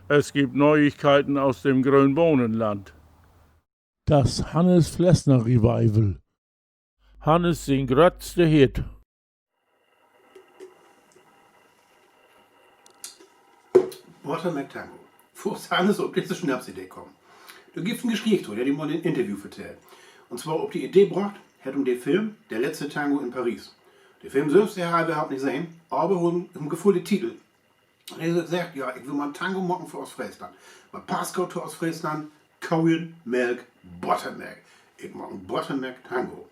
Es gibt Neuigkeiten aus dem Gröön Bohnenland. Das Hannes Flessner Revival. Hannes sin gröttste Hit. Bottermelk-Tango. Fuchs Hannes ob diese Schnapsidee kommen. Du gibst ein Gespräch, der dir mal ein Interview vertellt. Und zwar, ob die Idee braucht, hat den Film Der letzte Tango in Paris. Der Film selbst, der habe überhaupt nicht sehen, aber um gefühlte Titel. Und er sagt, ja, ich will mal ein Tango machen für Ostfriesland. Mal Passcode für Ostfriesland, Gröön, Melk, Bottermelk. Ich mache ein Bottermelk-Tango.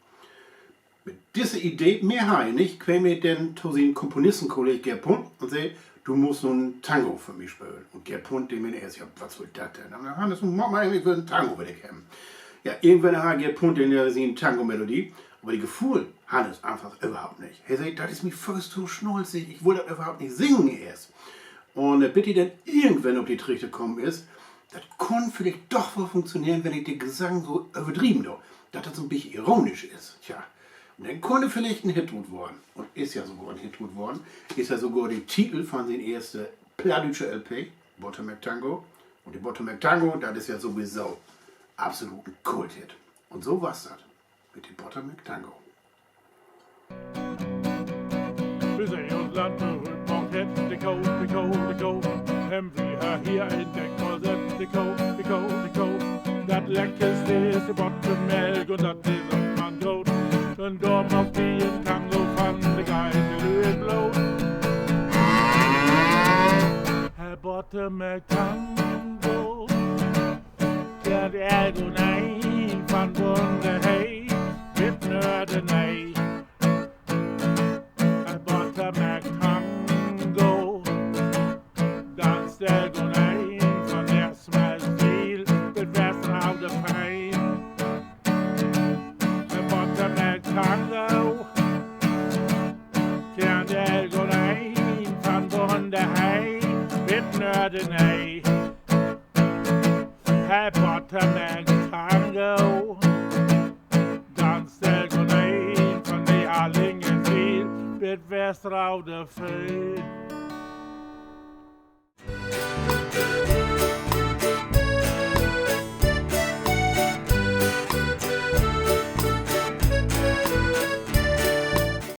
Mit dieser Idee, mehr habe ich nicht, käme ich dann zu seinem Komponistenkollegen Gerd Punt und sage, du musst so ein Tango für mich spielen. Und Gerd Punt, dem mir erst, ja, was will das denn? Dann Hannes, mach mal irgendwie einen Tango will ich haben. Ja, irgendwann hat Gerd Punt in der Tango-Melodie, aber die Gefühl, Hannes, einfach überhaupt nicht. Er sagt, das ist mir voll zu schnulzig, ich will das überhaupt nicht singen erst. Und bitte dann irgendwann auf die Trichter kommen ist, das kann vielleicht doch wohl funktionieren, wenn ich den Gesang so übertrieben do, dass das so ein bisschen ironisch ist. Tja, und dann konnte vielleicht ein Hit worden. Und ist ja sogar ein Hit worden. Ist ja sogar der Titel von den ersten plattdeutsche LP, Bottermelk-Tango. Und die Bottermelk-Tango, das ist ja sowieso absolut ein Kulthit. Und so war's das mit dem Bottermelk-Tango. Vi ser oss land på det ko. Hemlig her i dæk og det ko. Dat lækkeste is de bottermælk og dat is op man godt. Den går op i en tango van de geite lød blå. Her Bottermelk-Tango. Der er du nej, van bunde hey, mit nørde nej. Bottermelk-Tango, dans der Gunei von der Stil mit Westen auf der Pein. Bottermelk-Tango, kern der Gunei von Bunde Hei mit Nördenei. Herr Bottermelk-Tango, dans der Gunei von der Allinge Stil mit Westen auf der Pein.